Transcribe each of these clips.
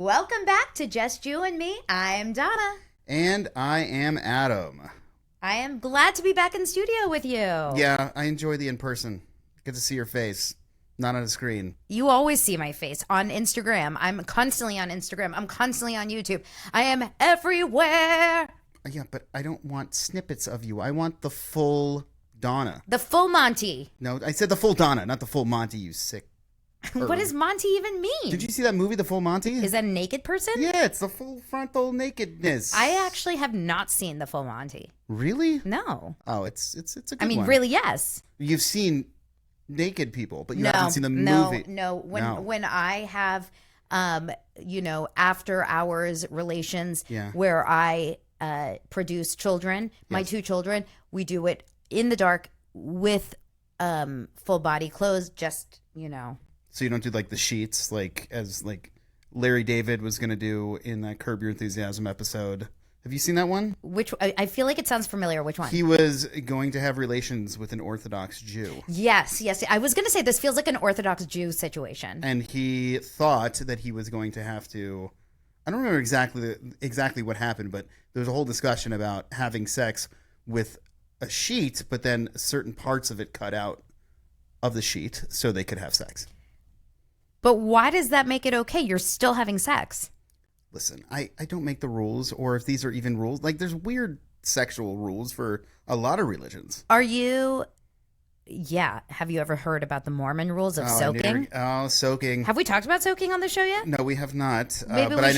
Welcome back to Just You and Me. I am Donna. And I am Adam. I am glad to be back in studio with you. Yeah, I enjoy the in-person. Get to see your face, not on a screen. You always see my face on Instagram. I'm constantly on Instagram. I'm constantly on YouTube. I am everywhere. Yeah, but I don't want snippets of you. I want the full Donna. The full Monty. No, I said the full Donna, not the full Monty, you sick. What does Monty even mean? Did you see that movie, The Full Monty? Is that a naked person? Yeah, it's the full frontal nakedness. I actually have not seen The Full Monty. Really? No. Oh, it's a good one. I mean, really, yes. You've seen naked people, but you haven't seen the movie. No. When I have, after hours relations where I produce children, my two children, we do it in the dark with full body clothes, just. So you don't do like the sheets, as Larry David was going to do in that Curb Your Enthusiasm episode. Have you seen that one? Which I feel like it sounds familiar. Which one? He was going to have relations with an Orthodox Jew. Yes. I was going to say this feels like an Orthodox Jew situation. And he thought that he was going to have to. I don't remember exactly what happened, but there was a whole discussion about having sex with a sheet, but then certain parts of it cut out of the sheet so they could have sex. But why does that make it okay? You're still having sex. Listen, I don't make the rules, or if these are even rules. There's weird sexual rules for a lot of religions. Are you... Yeah. Have you ever heard about the Mormon rules of soaking? Soaking. Have we talked about soaking on the show yet? No, we have not. Maybe but I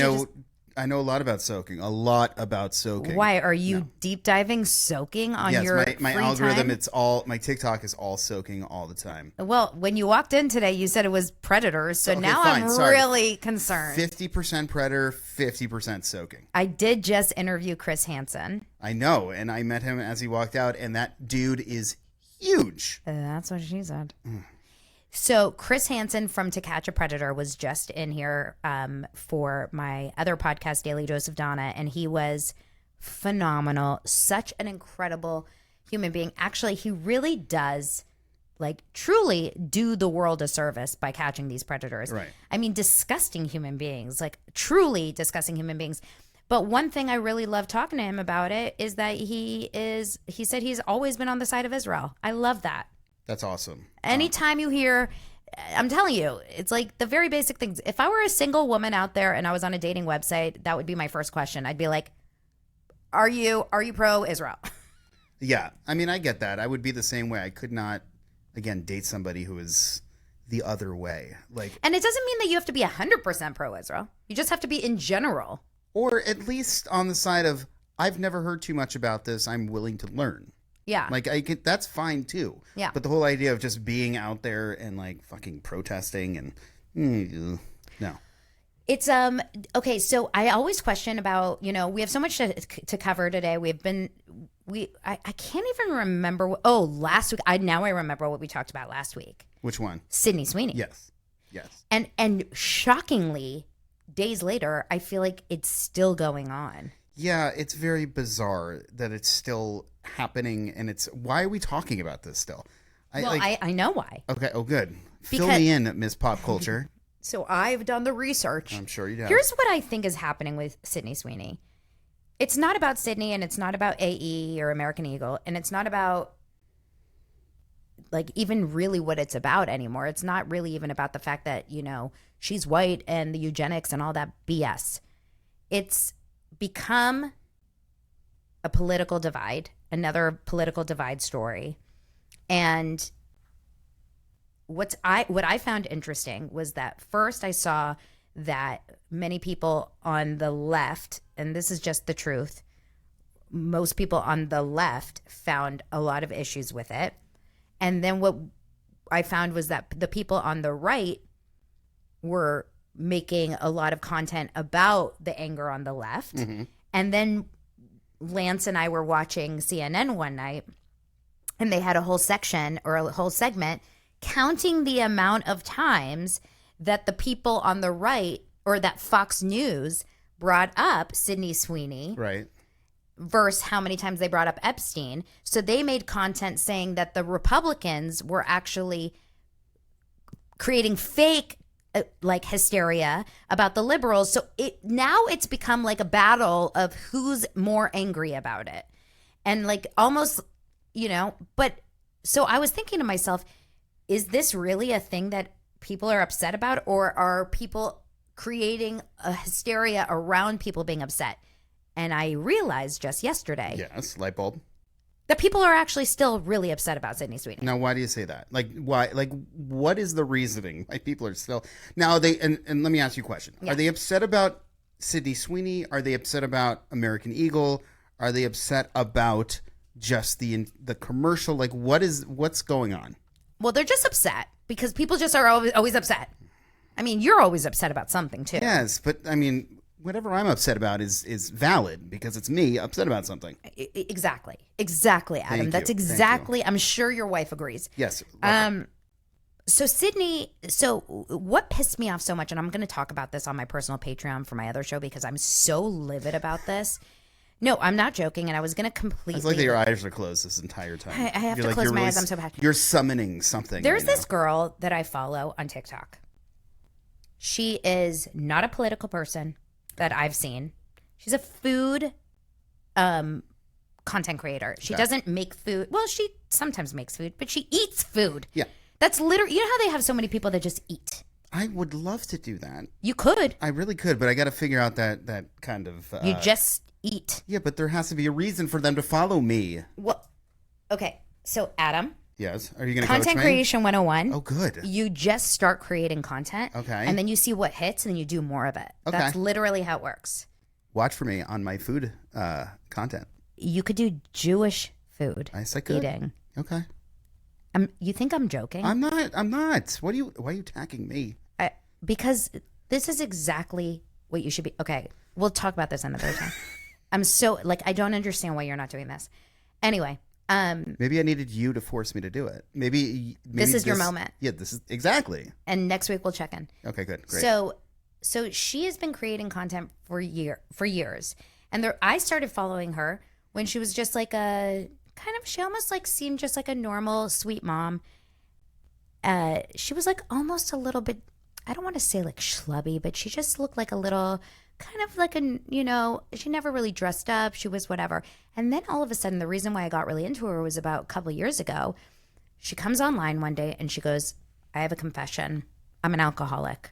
know a lot about soaking. Why are you deep diving soaking on your my free algorithm? time? It's all my TikTok is all soaking all the time. Well, when you walked in today, you said it was predators, so Okay, now fine, I'm sorry. really concerned. 50% predator, 50% soaking. I did just interview Chris Hansen. I know, and I met him as he walked out, and that dude is huge. That's what she said. So Chris Hansen from To Catch a Predator was just in here for my other podcast, Daily Dose of Donna, and he was phenomenal. Such an incredible human being. Actually, he really does truly do the world a service by catching these predators. Right. I mean, disgusting human beings, truly disgusting human beings. But one thing I really love talking to him about it is that he said he's always been on the side of Israel. I love that. That's awesome. Anytime you hear, I'm telling you, it's like the very basic things. If I were a single woman out there and I was on a dating website, that would be my first question. I'd be like, are you pro-Israel? Yeah. I mean, I get that. I would be the same way. I could not, again, date somebody who is the other way. And it doesn't mean that you have to be 100% pro-Israel. You just have to be in general. Or at least on the side of, I've never heard too much about this. I'm willing to learn. Yeah. That's fine too. Yeah. But the whole idea of just being out there and fucking protesting and no. It's okay, so I always question about, we have so much to cover today. I can't even remember last week. I remember what we talked about last week. Which one? Sydney Sweeney. Yes. And shockingly, days later, I feel like it's still going on. Yeah, it's very bizarre that it's still happening, and why are we talking about this still? I know why. Okay, good. Fill me in, Miss Pop Culture. So I've done the research. I'm sure you have. Here's what I think is happening with Sydney Sweeney. It's not about Sydney, and it's not about AE or American Eagle, and it's not about even really what it's about anymore. It's not really even about the fact that, she's white and the eugenics and all that BS. It's become a political divide, another political divide story. And what I found interesting was that first I saw that many people on the left, and this is just the truth, most people on the left found a lot of issues with it. And then what I found was that the people on the right were making a lot of content about the anger on the left. Mm-hmm. And then Lance and I were watching CNN one night, and they had a whole section or a whole segment counting the amount of times that the people on the right, or that Fox News brought up Sydney Sweeney. Right. Versus how many times they brought up Epstein. So they made content saying that the Republicans were actually creating fake like hysteria about the liberals. So it's become like a battle of who's more angry about it. And like almost, but so I was thinking to myself, is this really a thing that people are upset about, or are people creating a hysteria around people being upset? And I realized just yesterday. Yes, light bulb. That people are actually still really upset about Sydney Sweeney. Now, why do you say that? Like, why? Like, what is the reasoning why people are still now? And let me ask you a question: Are they upset about Sydney Sweeney? Are they upset about American Eagle? Are they upset about just the commercial? Like, what's going on? Well, they're just upset because people just are always upset. I mean, you're always upset about something too. Yes, but I mean, whatever I'm upset about is valid because it's me upset about something. Exactly, Adam. That's exactly. I'm sure your wife agrees. Yes. So Sydney. So what pissed me off so much, and I'm going to talk about this on my personal Patreon for my other show because I'm so livid about this. No, I'm not joking, and I was going to completely. It's like that your eyes are closed this entire time. I have to close my eyes. I'm so bad. You're summoning something. There's this girl that I follow on TikTok. She is not a political person that I've seen. She's a food content creator. She doesn't make food. Well, she sometimes makes food, but she eats food. Yeah. That's literally, how they have so many people that just eat? I would love to do that. You could. I really could, but I got to figure out that kind of... you just eat. Yeah, but there has to be a reason for them to follow me. Well, okay. So, Adam. Yes. Are you going to Content Creation 101. Oh, good. You just start creating content. Okay. And then you see what hits and you do more of it. Okay. That's literally how it works. Watch for me on my food content. You could do Jewish food. I could. Eating. Okay. You think I'm joking? I'm not. Why are you attacking me? Because this is exactly what you should be. Okay. We'll talk about this another time. I'm so, I don't understand why you're not doing this. Anyway. Maybe I needed you to force me to do it. Maybe this is your moment. Yeah, this is exactly. And next week we'll check in. Okay, good, great. So she has been creating content for years, and I started following her when she was just like she almost seemed just like a normal sweet mom. She was almost a little bit, I don't want to say schlubby, but she just looked like a little. Kind of she never really dressed up. She was whatever. And then all of a sudden, the reason why I got really into her was about a couple of years ago. She comes online one day and she goes, I have a confession. I'm an alcoholic.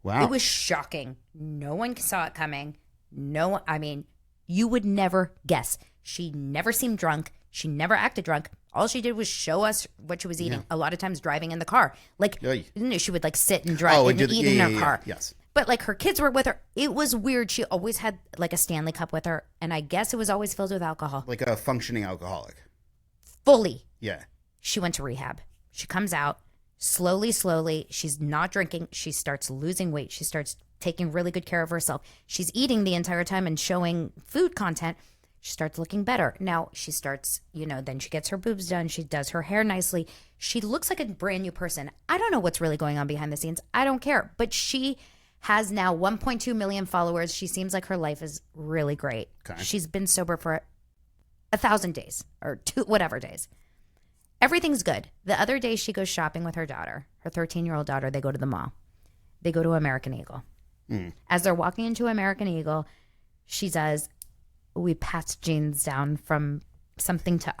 Wow. It was shocking. No one saw it coming. You would never guess. She never seemed drunk. She never acted drunk. All she did was show us what she was eating. Yeah. A lot of times driving in the car. She would sit and drive and eat in her car. Yes. But her kids were with her. It was weird. She always had a Stanley cup with her. And I guess it was always filled with alcohol. Like a functioning alcoholic. Fully. Yeah. She went to rehab. She comes out slowly. She's not drinking. She starts losing weight. She starts taking really good care of herself. She's eating the entire time and showing food content. She starts looking better. Now she starts, then she gets her boobs done. She does her hair nicely. She looks like a brand new person. I don't know what's really going on behind the scenes. I don't care. But she has now 1.2 million followers. She seems like her life is really great. Okay. She's been sober for 1,000 days or whatever days. Everything's good. The other day she goes shopping with her daughter, her 13-year-old daughter. They go to the mall. They go to American Eagle. As they're walking into American Eagle, she says, we passed jeans down from something to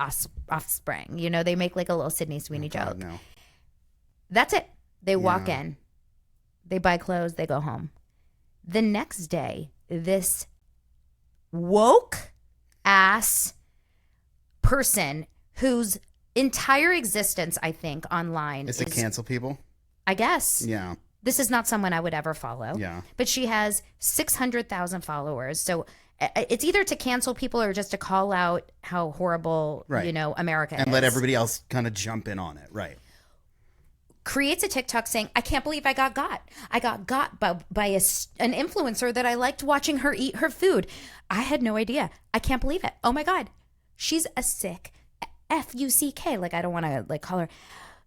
Offspring. They make a little Sydney Sweeney joke. No. That's it. They walk in. They buy clothes. They go home. The next day, this woke ass person whose entire existence, I think, online is to cancel people. I guess. Yeah. This is not someone I would ever follow. Yeah. But she has 600,000 followers. So it's either to cancel people or just to call out how horrible, America is. And let everybody else kind of jump in on it. Right. Creates a TikTok saying, I can't believe I got got. I got got by an influencer that I liked watching her eat her food. I had no idea. I can't believe it. Oh my God. She's a sick F-U-C-K. I don't want to call her.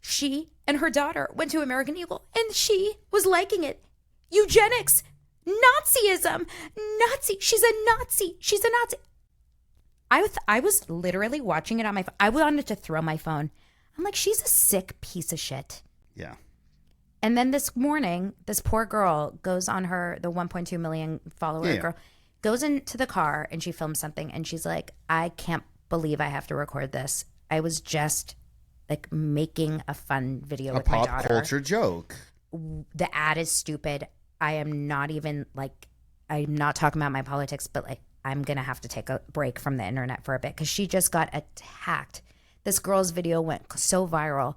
She and her daughter went to American Eagle and she was liking it. Eugenics. Nazism. Nazi. She's a Nazi. She's a Nazi. I was literally watching it on my phone. I wanted to throw my phone. I'm like, she's a sick piece of shit. Yeah. And then this morning, this poor girl goes on the 1.2 million follower girl, goes into the car and she films something and she's like, I can't believe I have to record this. I was just like making a fun video with my daughter. A pop culture joke. The ad is stupid. I am not even like, I'm not talking about my politics, but like, I'm going to have to take a break from the internet for a bit because she just got attacked. This girl's video went so viral.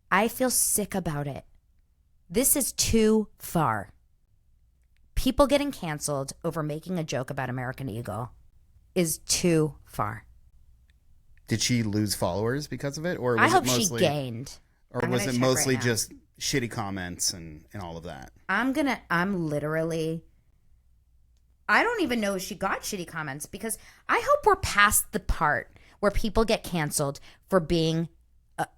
I feel sick about it. This is too far. People getting canceled over making a joke about American Eagle is too far. Did she lose followers because of it? Or was I hope it mostly, she gained. Or was it mostly just shitty comments and all of that? I'm literally, I don't even know if she got shitty comments because I hope we're past the part where people get canceled for being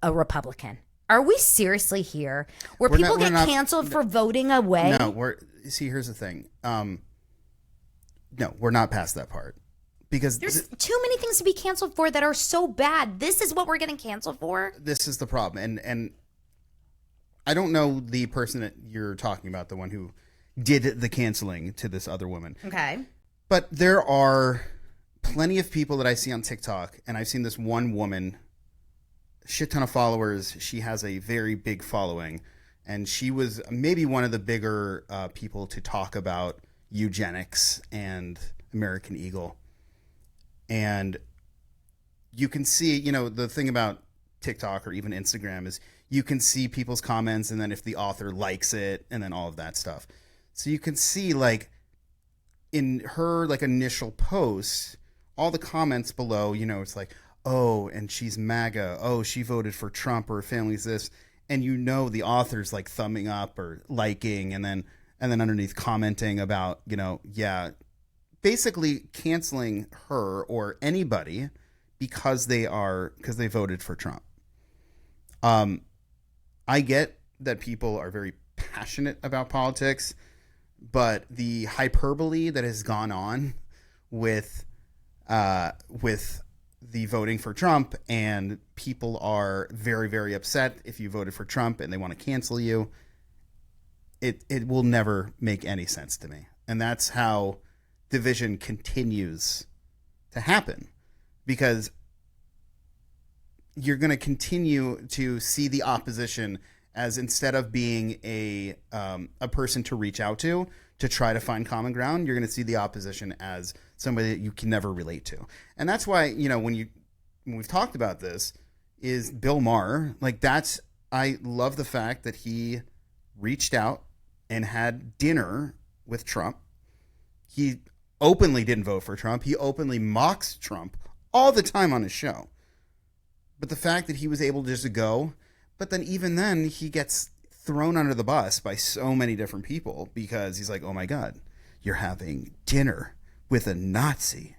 a Republican. Are we seriously here where people get canceled for voting away? No, here's the thing. No, we're not past that part. Because there's too many things to be canceled for that are so bad. This is what we're getting canceled for. This is the problem. And I don't know the person that you're talking about, the one who did the canceling to this other woman. Okay. But there are plenty of people that I see on TikTok, and I've seen this one woman, shit ton of followers. She has a very big following, and she was maybe one of the bigger people to talk about eugenics and American Eagle. And you can see, you know, the thing about TikTok or even Instagram is you can see people's comments and then if the author likes it and then all of that stuff. So you can see like in her like initial post, all the comments below, you know, it's like, oh, and she's MAGA. Oh, she voted for Trump or her family's this. And you know the author's like thumbing up or liking and then underneath commenting about, you know, yeah, basically canceling her or anybody because they voted for Trump. I get that people are very passionate about politics, but the hyperbole that has gone on with the voting for Trump, and people are very, very upset if you voted for Trump and they want to cancel you. It will never make any sense to me. And that's how division continues to happen, because you're going to continue to see the opposition as, instead of being a person to reach out to try to find common ground, you're going to see the opposition as somebody that you can never relate to. And that's why, you know, when we've talked about this, is Bill Maher, like I love the fact that he reached out and had dinner with Trump. He openly didn't vote for Trump. He openly mocks Trump all the time on his show. But the fact that he was able just to go, but then even then he gets thrown under the bus by so many different people because he's like, oh my God, you're having dinner with a Nazi.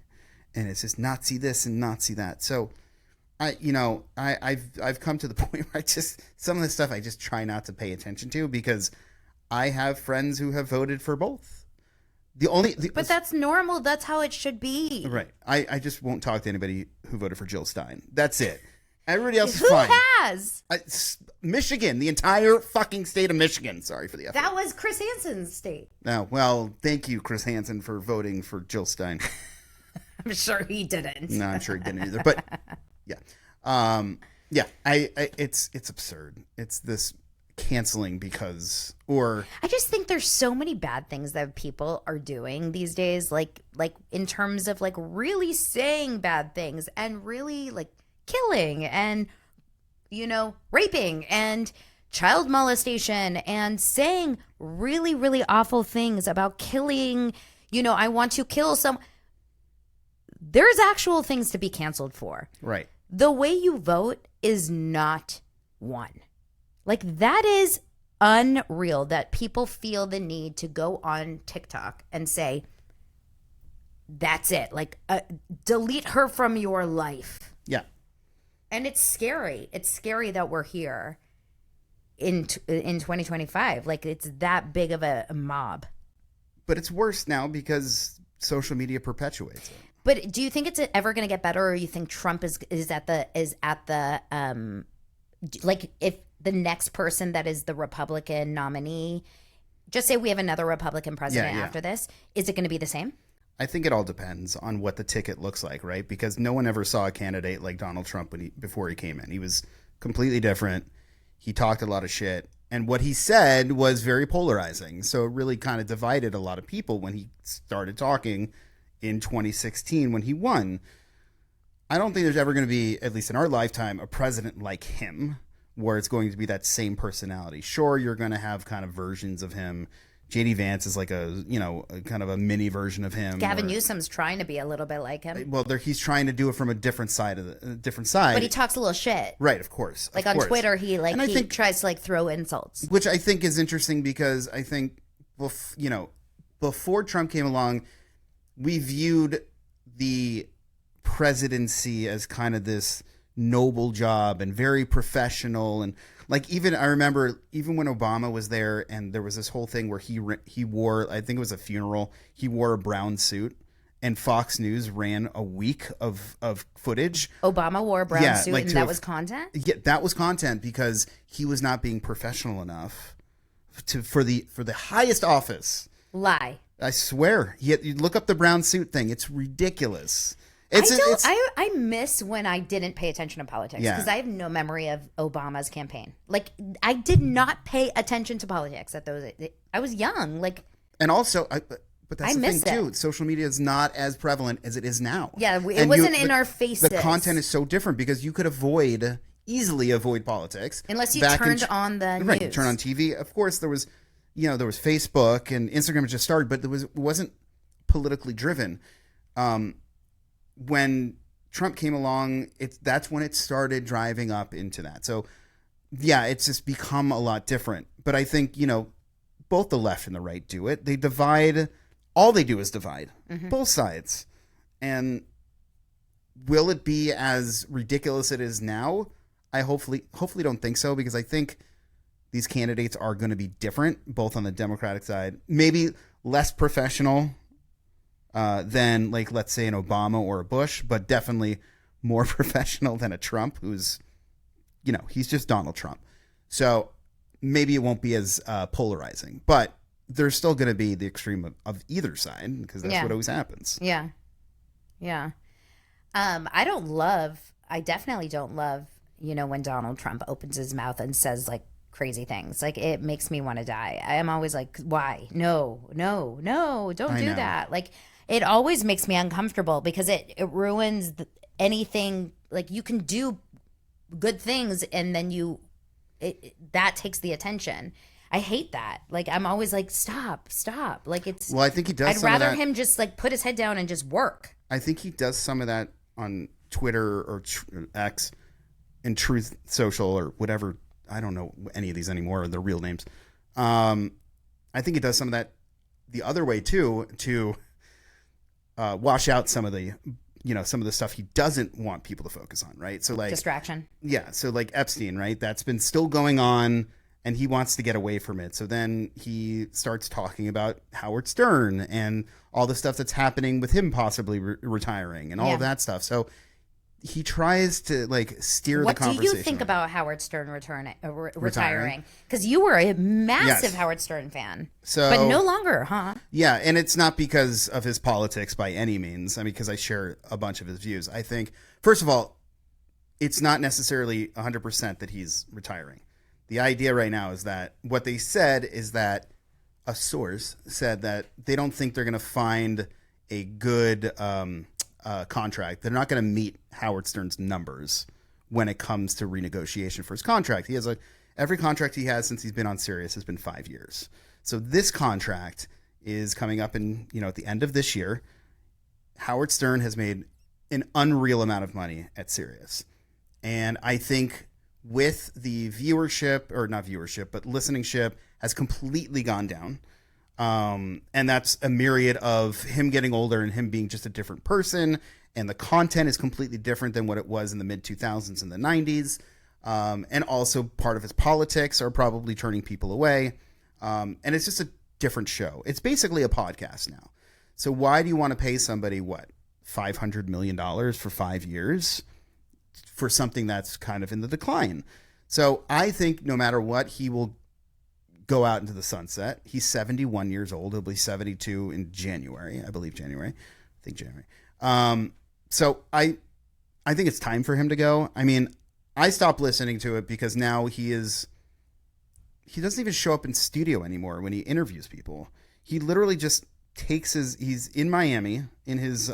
And it's just Nazi this and Nazi that. So I've come to the point where some of this stuff I just try not to pay attention to, because I have friends who have voted for both. But that's normal. That's how it should be. Right. I just won't talk to anybody who voted for Jill Stein. That's it. Everybody else is fine. Who has? Michigan, the entire fucking state of Michigan. Sorry for the effort. That was Chris Hansen's state. Oh, well, thank you, Chris Hansen, for voting for Jill Stein. I'm sure he didn't. No, I'm sure he didn't either. But yeah, it's absurd. It's this canceling because, or I just think there's so many bad things that people are doing these days, like in terms of like really saying bad things and really like killing and, you know, raping and child molestation and saying really, really awful things about killing, you know, I want to kill some. There's actual things to be canceled for. Right. The way you vote is not one. Like, that is unreal that people feel the need to go on TikTok and say, that's it. Like, delete her from your life. Yeah. And it's scary. It's scary that we're here in 2025. Like, it's that big of a mob. But it's worse now because social media perpetuates it. But do you think it's ever going to get better, or you think Trump is at the like, if the next person that is the Republican nominee, just say we have another Republican president after this, is it going to be the same? I think it all depends on what the ticket looks like, right? Because no one ever saw a candidate like Donald Trump before he came in. He was completely different. He talked a lot of shit. And what he said was very polarizing. So it really kind of divided a lot of people when he started talking in 2016 when he won. I don't think there's ever going to be, at least in our lifetime, a president like him where it's going to be that same personality. Sure, you're going to have kind of versions of him. J.D. Vance is like a kind of a mini version of him. Gavin Newsom's trying to be a little bit like him. Well, he's trying to do it from a different side. But he talks a little shit. Right, of course. Like on Twitter, he tries to like throw insults. Which I think is interesting because I think, before Trump came along, we viewed the presidency as kind of this noble job and very professional. And like, I remember even when Obama was there and there was this whole thing where he wore, I think it was a funeral, he wore a brown suit and Fox News ran a week of footage. Obama wore a brown suit and that was content? Yeah, that was content because he was not being professional enough for the highest office. Lie. I swear. You look up the brown suit thing. It's ridiculous. I miss when I didn't pay attention to politics because I have no memory of Obama's campaign. Like, I did not pay attention to politics at those. I was young. Like, and also, but that's the thing too. Social media is not as prevalent as it is now. Yeah, it wasn't in our faces. The content is so different because you could easily avoid politics unless you turned on the news. Right, turn on TV. Of course, there was Facebook and Instagram had just started, but it wasn't politically driven. When Trump came along, that's when it started driving up into that. So, yeah, it's just become a lot different. But I think, both the left and the right do it. They divide. All they do is divide. Mm-hmm. Both sides. And will it be as ridiculous as it is now? I hopefully don't think so, because I think these candidates are going to be different, both on the Democratic side. Maybe less professional than, like, let's say an Obama or a Bush, but definitely more professional than a Trump who's, he's just Donald Trump. So maybe it won't be as polarizing, but there's still going to be the extreme of either side because that's what always happens. Yeah. Yeah. I definitely don't love, when Donald Trump opens his mouth and says like crazy things. Like, it makes me want to die. I am always like, why? No, don't do that. Like, it always makes me uncomfortable because it ruins anything. Like, you can do good things and then that takes the attention. I hate that. Like, I'm always like, stop. Like, it's. Well, I think he does. I'd rather him just like put his head down and just work. I think he does some of that on Twitter or X and Truth Social or whatever. I don't know any of these anymore, or their real names. I think he does some of that the other way too, to wash out some of the, some of the stuff he doesn't want people to focus on, right? So like distraction. Yeah. So like Epstein, right? That's been still going on and he wants to get away from it. So then he starts talking about Howard Stern and all the stuff that's happening with him possibly retiring and all of that stuff. So he tries to like steer the conversation. What do you think about Howard Stern retiring? Because you were a massive Howard Stern fan, but no longer, huh? Yeah, and it's not because of his politics by any means. I mean, because I share a bunch of his views. I think, first of all, it's not necessarily 100% that he's retiring. The idea right now is that what they said is that a source said that they don't think they're going to find a good contract. They're not going to meet Howard Stern's numbers when it comes to renegotiation for his contract. He has every contract he has since he's been on Sirius has been 5 years. So this contract is coming up in, at the end of this year. Howard Stern has made an unreal amount of money at Sirius. And I think with the viewership, or not viewership, but listenership has completely gone down. And that's a myriad of him getting older and him being just a different person. And the content is completely different than what it was in the mid 2000s and the 90s. And also part of his politics are probably turning people away. And it's just a different show. It's basically a podcast now. So why do you want to pay somebody, $500 million for 5 years for something that's kind of in the decline? So I think no matter what, he will go out into the sunset. He's 71 years old. He'll be 72 in January, I believe January. I think January. So I think it's time for him to go. I mean, I stopped listening to it because now he doesn't even show up in studio anymore when he interviews people. He literally just he's in Miami in his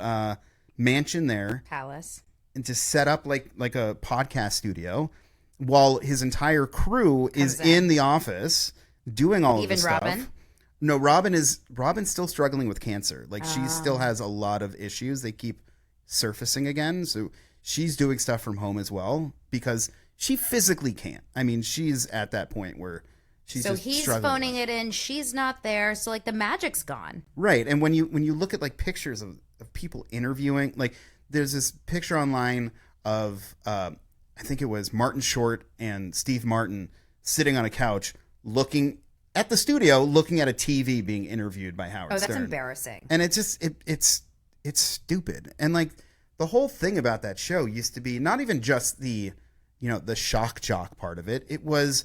mansion there, Palace, and to set up like a podcast studio while his entire crew is in the office doing all of this stuff. Even Robin? No, Robin's still struggling with cancer. Like she still has a lot of issues. They keep surfacing again. So she's doing stuff from home as well because she physically can't. I mean, she's at that point where she's so just he's struggling phoning it in. She's not there. So like the magic's gone. Right. And when you look at like pictures of people interviewing, like there's this picture online of I think it was Martin Short and Steve Martin sitting on a couch looking at the studio, looking at a TV being interviewed by Howard Stern. Oh, that's embarrassing. And it's just it's stupid. And like the whole thing about that show used to be not even just the shock jock part of it. It was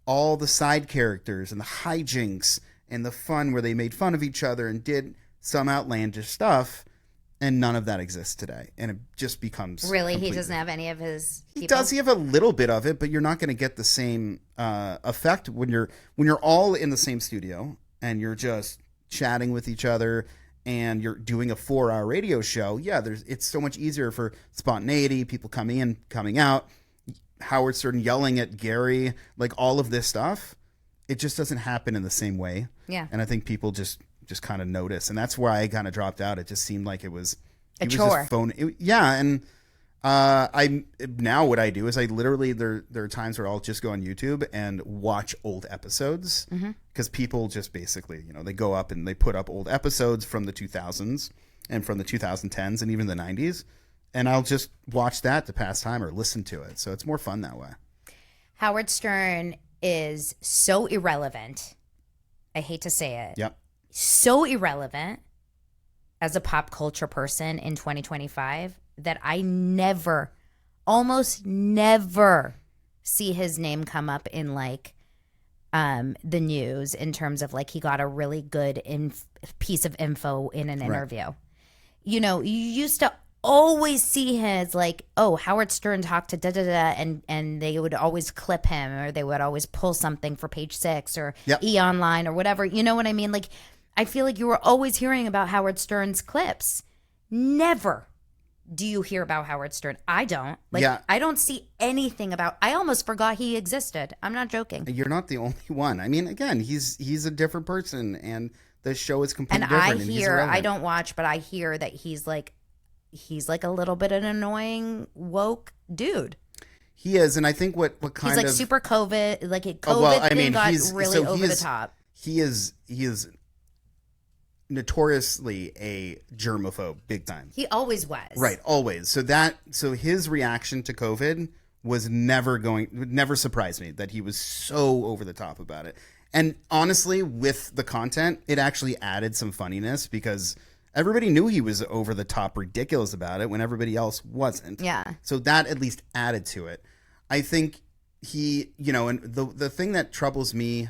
all the side characters and the hijinks and the fun where they made fun of each other and did some outlandish stuff, and none of that exists today. And it just becomes really he doesn't have any of his people? He does. He have a little bit of it, but you're not going to get the same effect when you're all in the same studio and you're just chatting with each other and you're doing a 4-hour radio show. Yeah, it's so much easier for spontaneity, people coming in, coming out. Howard Stern yelling at Gary, like all of this stuff, it just doesn't happen in the same way. Yeah. And I think people just kind of notice. And that's why I kind of dropped out. It just seemed like it was a chore. Yeah. And now what I do is I literally, there are times where I'll just go on YouTube and watch old episodes because people just basically, they go up and they put up old episodes from the 2000s and from the 2010s and even the 90s. And I'll just watch that to pass time or listen to it. So it's more fun that way. Howard Stern is so irrelevant. I hate to say it. Yep. So irrelevant as a pop culture person in 2025 that I almost never see his name come up in like the news in terms of like he got a really good piece of info in an interview. Right. You used to always see his like, oh, Howard Stern talked to and they would always clip him or they would always pull something for Page Six or E! Online or whatever. You know what I mean? Like, I feel like you were always hearing about Howard Stern's clips. Never do you hear about Howard Stern. I don't. I don't see anything about. I almost forgot he existed. I'm not joking. You're not the only one. I mean, again, he's a different person, and the show is completely different. And I don't watch, but I hear that he's like a little bit an annoying woke dude. He is, and I think what kind he's like of super COVID, like COVID thing got really over the top. He is notoriously a germaphobe, big time. He always was. Right, always. So his reaction to COVID would never surprise me that he was so over the top about it. And honestly, with the content, it actually added some funniness because everybody knew he was over the top ridiculous about it when everybody else wasn't. Yeah. So that at least added to it. I think he, and the thing that troubles me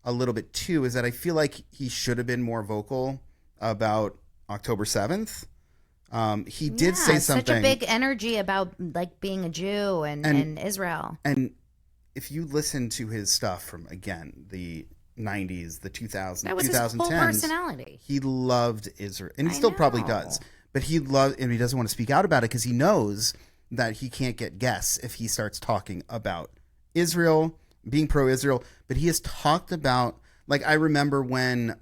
a little bit too is that I feel like he should have been more vocal about October 7th. He did say something. Such a big energy about like being a Jew and Israel. And if you listen to his stuff from, again, the 90s, the 2000s, that was 2010s, his whole personality. He loved Israel, and he still probably does. But he doesn't want to speak out about it because he knows that he can't get guests if he starts talking about Israel, being pro-Israel. But he has talked about, like, I remember when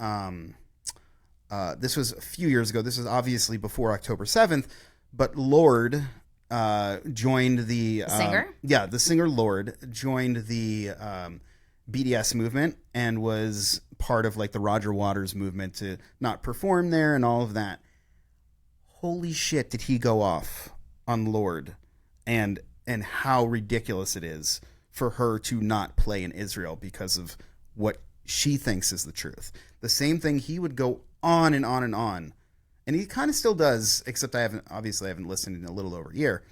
this was a few years ago. This is obviously before October 7th, but Lorde joined the singer. The singer Lorde joined the BDS movement and was part of like the Roger Waters movement to not perform there and all of that. Holy shit, did he go off on Lorde and how ridiculous it is for her to not play in Israel because of what she thinks is the truth. The same thing, he would go on and on and on. And he kind of still does, except I haven't listened in a little over a year,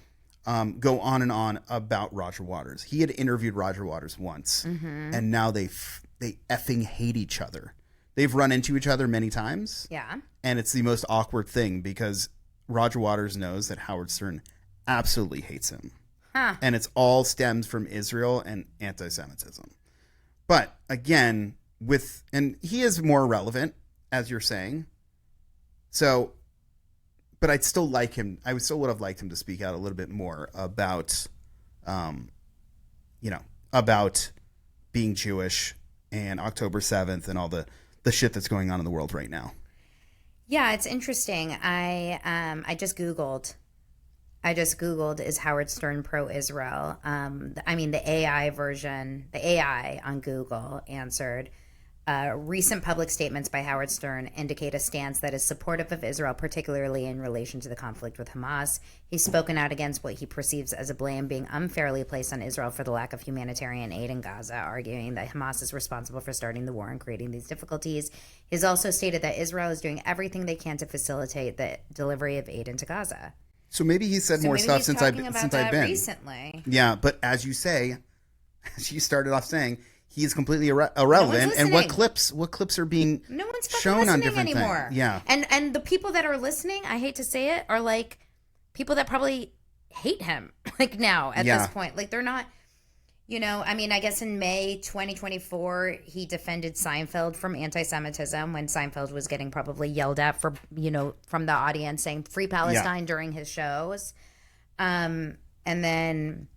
go on and on about Roger Waters. He had interviewed Roger Waters once, and now they effing hate each other. They've run into each other many times. Yeah. And it's the most awkward thing because Roger Waters knows that Howard Stern absolutely hates him. Huh. And it's all stems from Israel and anti-Semitism. But again, and he is more relevant, as you're saying. So, but I'd still like him. I still would have liked him to speak out a little bit more about, about being Jewish and October 7th and all the shit that's going on in the world right now. Yeah, it's interesting. I just Googled, is Howard Stern pro-Israel? The AI version, the AI on Google answered, recent public statements by Howard Stern indicate a stance that is supportive of Israel, particularly in relation to the conflict with Hamas. He's spoken out against what he perceives as a blame being unfairly placed on Israel for the lack of humanitarian aid in Gaza, arguing that Hamas is responsible for starting the war and creating these difficulties. He's also stated that Israel is doing everything they can to facilitate the delivery of aid into Gaza. So maybe he said more stuff since I've been recently. Yeah, but as you say, as you started off saying, he is completely irrelevant. And what clips are being no one's shown on different anymore. things? Yeah, and the people that are listening, I hate to say it, are like people that probably hate him. Like now at this point, like they're not. I guess in May 2024, he defended Seinfeld from anti-Semitism when Seinfeld was getting probably yelled at for, from the audience saying free Palestine during his shows. And then,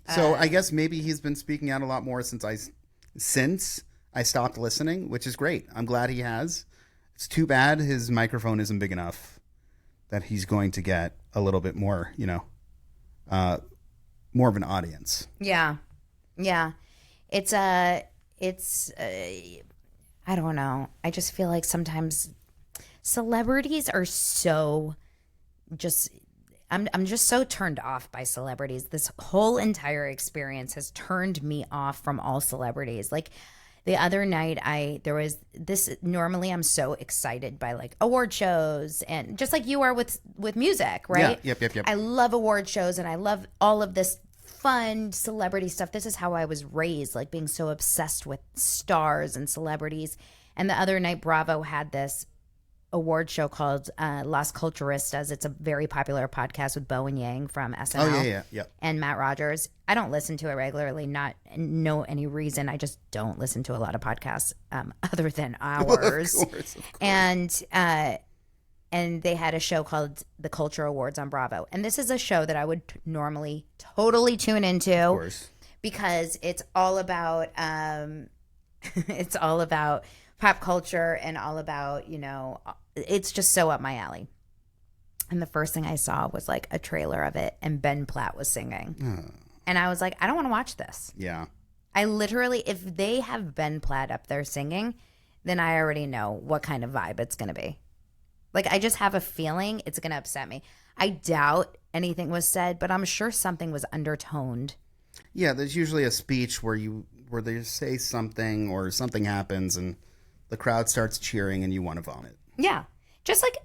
So I guess maybe he's been speaking out a lot more since I stopped listening, which is great. I'm glad he has. It's too bad his microphone isn't big enough that he's going to get a little bit more, more of an audience. Yeah. It's I don't know. I just feel like sometimes celebrities are so just I'm just so turned off by celebrities. This whole entire experience has turned me off from all celebrities. Like the other night normally I'm so excited by like award shows and just like you are with music, right? Yeah, yep. I love award shows and I love all of this fun celebrity stuff. This is how I was raised, like being so obsessed with stars and celebrities. And the other night Bravo had this award show called Las Culturistas. It's a very popular podcast with Bo and Yang from SNL. Oh yeah. And Matt Rogers. I don't listen to it regularly, not know any reason. I just don't listen to a lot of podcasts other than ours. Of course. And they had a show called the Culture Awards on Bravo. And this is a show that I would normally totally tune into. Of course. Because it's all about pop culture and all about, it's just so up my alley. And the first thing I saw was like a trailer of it and Ben Platt was singing. And I was like, I don't want to watch this. Yeah. I literally, if they have Ben Platt up there singing, then I already know what kind of vibe it's going to be. Like, I just have a feeling it's going to upset me. I doubt anything was said, but I'm sure something was undertoned. Yeah, there's usually a speech where they say something or something happens and the crowd starts cheering and you want to vomit. Yeah. Just like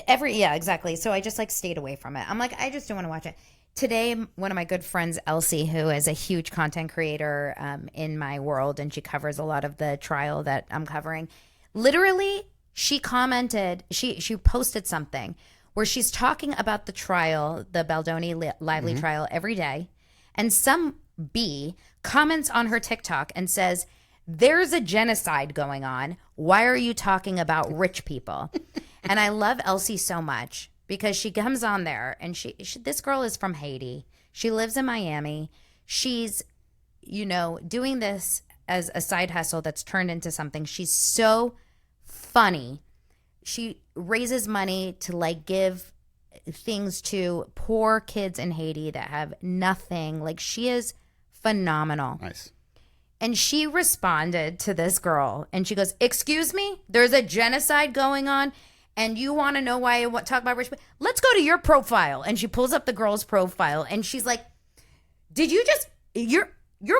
exactly. So I just like stayed away from it. I'm like, I just don't want to watch it. Today, one of my good friends, Elsie, who is a huge content creator in my world, and she covers a lot of the trial that I'm covering, literally, she commented, she posted something where she's talking about the trial, the Baldoni Lively trial every day, and some B comments on her TikTok and says, "There's a genocide going on. Why are you talking about rich people?" And I love Elsie so much because she comes on there and she this girl is from Haiti. She lives in Miami. She's, doing this as a side hustle that's turned into something. She's so funny. She raises money to like give things to poor kids in Haiti that have nothing. Like, she is phenomenal. Nice. And she responded to this girl and she goes, "Excuse me, there's a genocide going on and you want to know why I talk about rich people? Let's go to your profile." And she pulls up the girl's profile and she's like, "Did you just, you're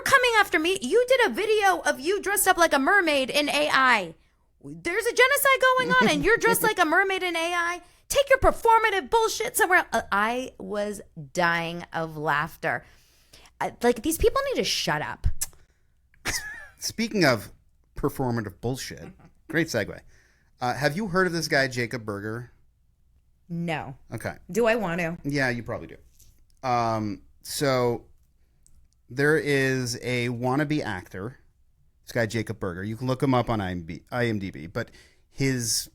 coming after me? You did a video of you dressed up like a mermaid in AI. There's a genocide going on and you're dressed like a mermaid in AI. take your performative bullshit somewhere else. I was dying of laughter. Like, these people need to shut up. Speaking of performative bullshit, great segue. Have you heard of this guy, Jacob Berger? No. Okay. Do I want to? Yeah, you probably do. So there is a wannabe actor, this guy, Jacob Berger. You can look him up on IMDb, but he's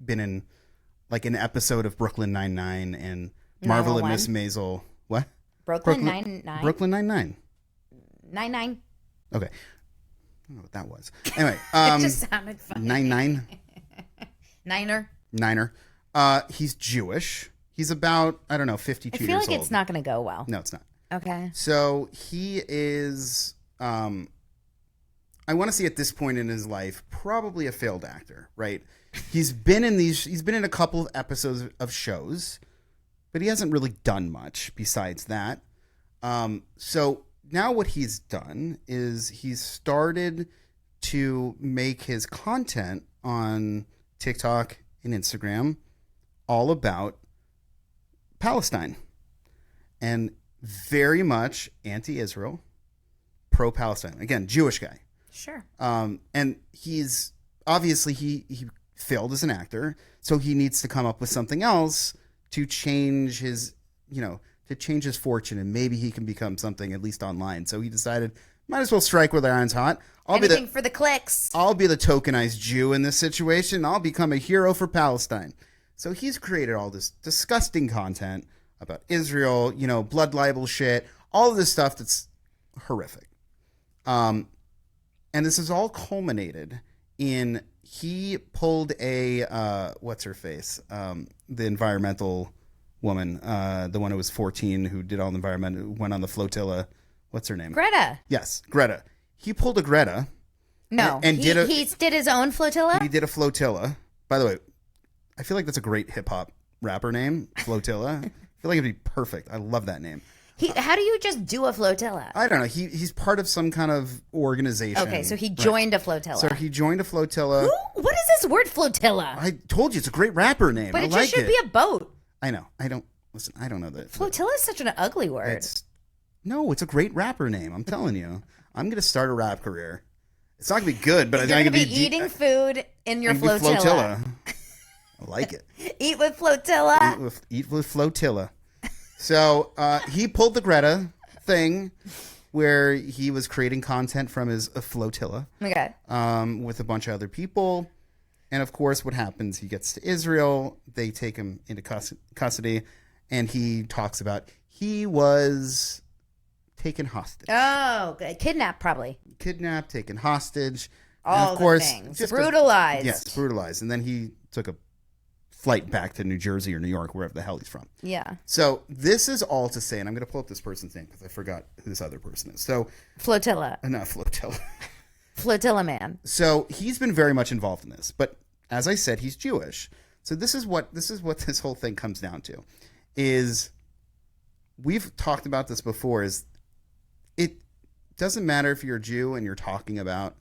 been in like an episode of Brooklyn Nine-Nine and Marvel and Miss Maisel. What? Brooklyn Nine-Nine? Brooklyn Nine-Nine. 9-9. Okay. I don't know what that was. Anyway. It just sounded funny. 9-9. Niner. He's Jewish. He's about, 52 years old. I feel like it's not going to go well. No, it's not. Okay. So he is, I want to see at this point in his life, probably a failed actor, right? He's been in a couple of episodes of shows, but he hasn't really done much besides that. So now what he's done is he's started to make his content on TikTok and Instagram all about Palestine and very much anti-Israel, pro-Palestine. Again, Jewish guy. Sure. And he's obviously he failed as an actor, so he needs to come up with something else to change his, to change his fortune, and maybe he can become something at least online. So he decided, might as well strike where the iron's hot. Anything for the clicks. I'll be the tokenized Jew in this situation. I'll become a hero for Palestine. So he's created all this disgusting content about Israel, blood libel shit, all of this stuff that's horrific. And this is all culminated in he pulled a what's her face, the environmental woman, the one who was 14 who did all the environment, who went on the flotilla. What's her name? Greta. Yes, Greta. He pulled a Greta. No, he did his own flotilla. He did a flotilla. By the way, I feel like that's a great hip hop rapper name, Flotilla. I feel like it'd be perfect. I love that name. How do you just do a flotilla? I don't know. He's part of some kind of organization. Okay, so he joined a flotilla. So he joined a flotilla. What is this word, flotilla? I told you it's a great rapper name. But it just should be a boat. I know. I don't know that. Flotilla is such an ugly word. It's a great rapper name. I'm telling you. I'm going to start a rap career. It's not going to be good, but I'm going to be eating food in your flotilla. I like it. Eat with flotilla. Eat with flotilla. So he pulled the Greta thing where he was creating content from his flotilla. Okay. With a bunch of other people. And of course, what happens? He gets to Israel. They take him into custody. And he talks about he was taken hostage. Oh, good. Kidnapped, probably. Kidnapped, taken hostage. All and of course, the things. Brutalized. Yes, brutalized. And then he took a flight back to New Jersey or New York, wherever the hell he's from. Yeah. So this is all to say, and I'm going to pull up this person's name because I forgot who this other person is. So Flotilla. Not Flotilla. Flotilla man. So he's been very much involved in this, but as I said, he's Jewish. So this is what this whole thing comes down to. Is we've talked about this before. Is it doesn't matter if you're a Jew and you're talking about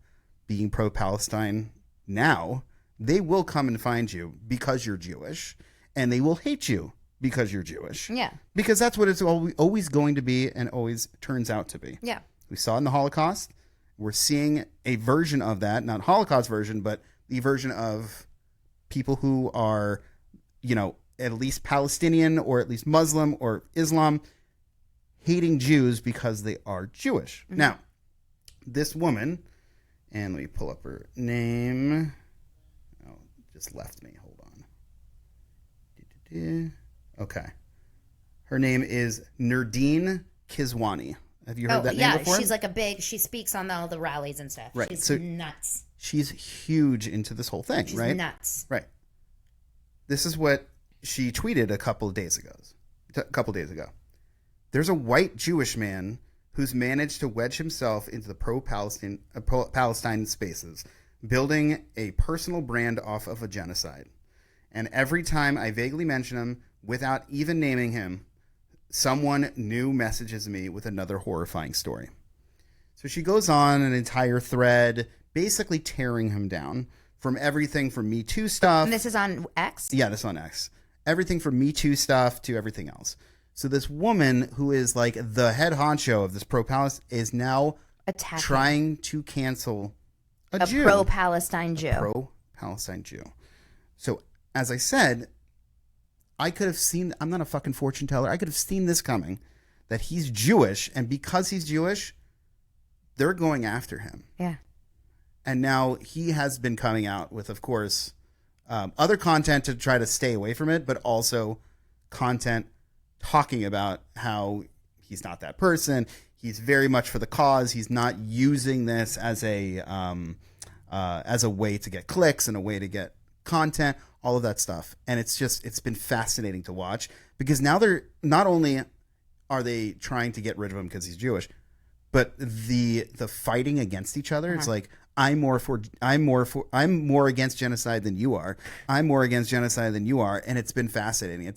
being pro-Palestine now. They will come and find you because you're Jewish, and they will hate you because you're Jewish. Yeah. Because that's what it's always going to be and always turns out to be. Yeah. We saw it in the Holocaust. We're seeing a version of that, not Holocaust version, but the version of people who are, at least Palestinian or at least Muslim or Islam hating Jews because they are Jewish. Mm-hmm. Now, this woman, and let me pull up her name. Just left me. Hold on. Okay. Her name is Nerdine Kiswani. Have you heard that name before? Yeah, she's like she speaks on all the rallies and stuff. Right. She's nuts. She's huge into this whole thing, she's right? Nuts. Right. This is what she tweeted a couple of days ago. There's a white Jewish man who's managed to wedge himself into the pro-Palestine spaces, building a personal brand off of a genocide. And every time I vaguely mention him, without even naming him, someone new messages me with another horrifying story. So she goes on an entire thread, basically tearing him down, from everything from Me Too stuff. And this is on X? Yeah, this is on X. Everything from Me Too stuff to everything else. So this woman who is like the head honcho of this pro-Palestine is now trying to cancel a Jew. Pro-Palestine Jew. Pro-Palestine Jew. So as I said, I could have seen, I'm not a fucking fortune teller, I could have seen this coming, that he's Jewish, and because he's Jewish, they're going after him. Yeah. And now he has been coming out with, of course, other content to try to stay away from it, but also content talking about how he's not that person. He's very much for the cause. He's not using this as a way to get clicks and a way to get content, all of that stuff. And it's been fascinating to watch, because now they're not only are they trying to get rid of him because he's Jewish, but the fighting against each other. It's like, I'm more against genocide than you are. I'm more against genocide than you are. And it's been fascinating.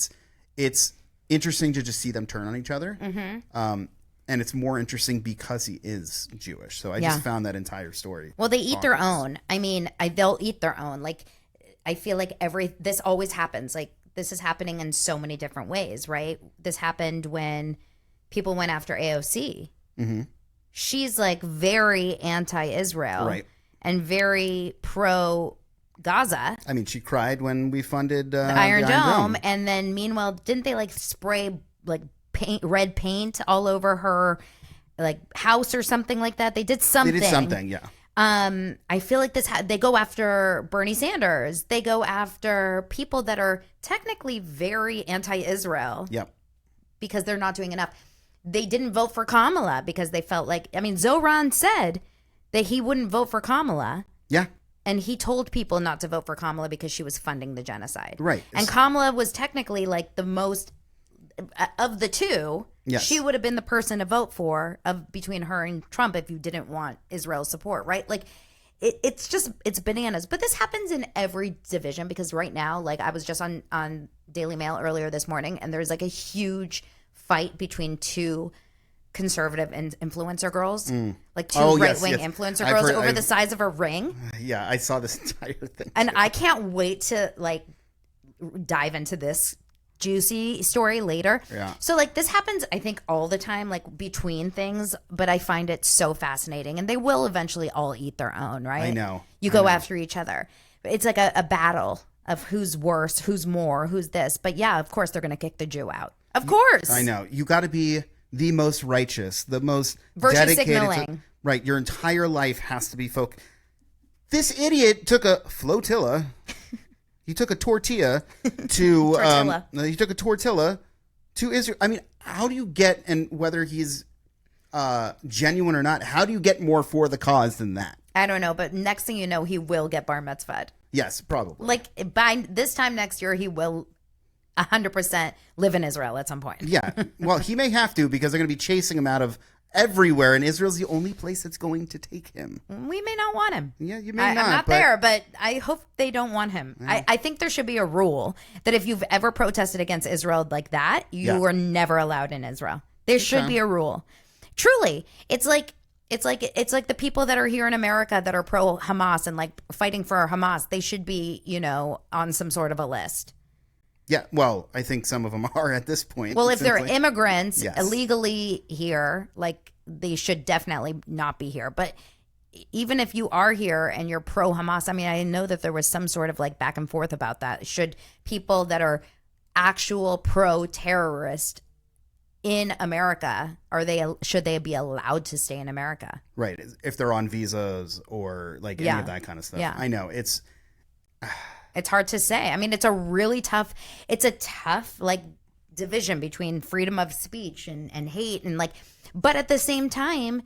It's interesting to just see them turn on each other. And it's more interesting because he is Jewish. So I just found that entire story. Well, they eat their own. I mean, they'll eat their own. Like, I feel like this always happens. Like, this is happening in so many different ways, right? This happened when people went after AOC. Mm-hmm. She's like very anti-Israel, right, and very pro-Gaza. I mean, she cried when we funded the Iron Dome. And then meanwhile, didn't they like spray like red paint all over her like house or something like that? They did something. Yeah. I feel like they go after Bernie Sanders. They go after people that are technically very anti-Israel. Yep. Because they're not doing enough. They didn't vote for Kamala because they felt like, I mean, Zoran said that he wouldn't vote for Kamala. Yeah. And he told people not to vote for Kamala because she was funding the genocide. Right. And Kamala was technically like the most of the two. Yes. She would have been the person to vote for between her and Trump if you didn't want Israel's support, right? Like, it's bananas. But this happens in every division, because right now, like, I was just on Daily Mail earlier this morning, and there's like a huge fight between two conservative influencer girls, like two right-wing influencer girls over the size of a ring. Yeah, I saw this entire thing. And I can't wait to like dive into this juicy story later. Yeah. So like this happens, I think, all the time, like between things, but I find it so fascinating, and they will eventually all eat their own, right? I know. You go after each other. It's like a battle of who's worse, who's more, who's this. But yeah, of course they're going to kick the Jew out. Of course. I know. You got to be the most righteous, the most virtue dedicated. Signaling. Right. Your entire life has to be focused. This idiot took a flotilla. He took a tortilla to he took a tortilla to Israel. I mean, how do you get, and whether he's genuine or not, how do you get more for the cause than that? I don't know, but next thing you know, he will get bar mitzvahed. Yes, probably. Like by this time next year, he will 100% live in Israel at some point. Yeah. Well, he may have to, because they're going to be chasing him out of everywhere, and Israel's the only place that's going to take him. We may not want him. Yeah, you may not. I'm not there, but I hope they don't want him. Yeah. I think there should be a rule that if you've ever protested against Israel like that, you are never allowed in Israel. There should be a rule. Truly, it's like the people that are here in America that are pro Hamas and like fighting for Hamas. They should be, on some sort of a list. Yeah, well, I think some of them are at this point. Well, if they're immigrants illegally here, like they should definitely not be here. But even if you are here and you're pro Hamas, I mean, I know that there was some sort of like back and forth about that. Should people that are actual pro terrorist in America, should they be allowed to stay in America? Right. If they're on visas or like any of that kind of stuff. Yeah. I know. It's hard to say. I mean, it's a tough like division between freedom of speech and hate and like, but at the same time,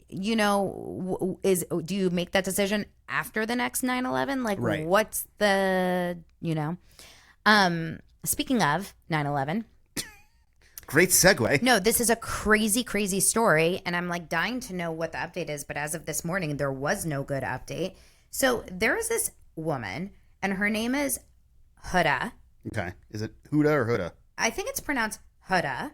do you make that decision after the next 9/11? Like, right. What's the, speaking of 9/11. Great segue. No, this is a crazy, crazy story. And I'm like dying to know what the update is. But as of this morning, there was no good update. So there is this woman, and her name is Huda. Okay. Is it Huda or Huda? I think it's pronounced Huda.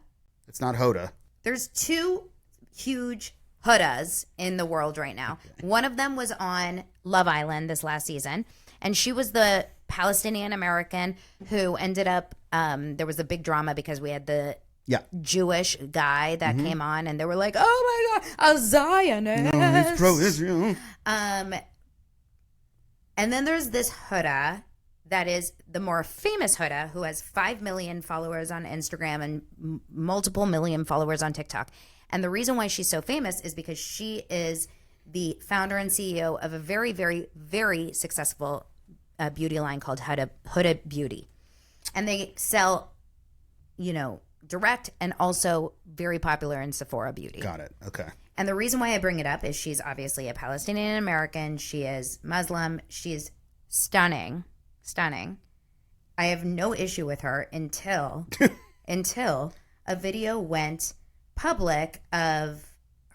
It's not Hoda. There's two huge Hudas in the world right now. Okay. One of them was on Love Island this last season, and she was the Palestinian American who ended up, there was a big drama because we had the Jewish guy that came on, and they were like, oh my God, a Zionist. No, he's pro-Israel. And then there's this Huda that is the more famous Huda, who has 5 million followers on Instagram and multiple million followers on TikTok. And the reason why she's so famous is because she is the founder and CEO of a very, very, very successful beauty line called Huda Beauty. And they sell, direct and also very popular in Sephora Beauty. Got it. Okay. And the reason why I bring it up is she's obviously a Palestinian American. She is Muslim. She's stunning. Stunning. I have no issue with her until a video went public of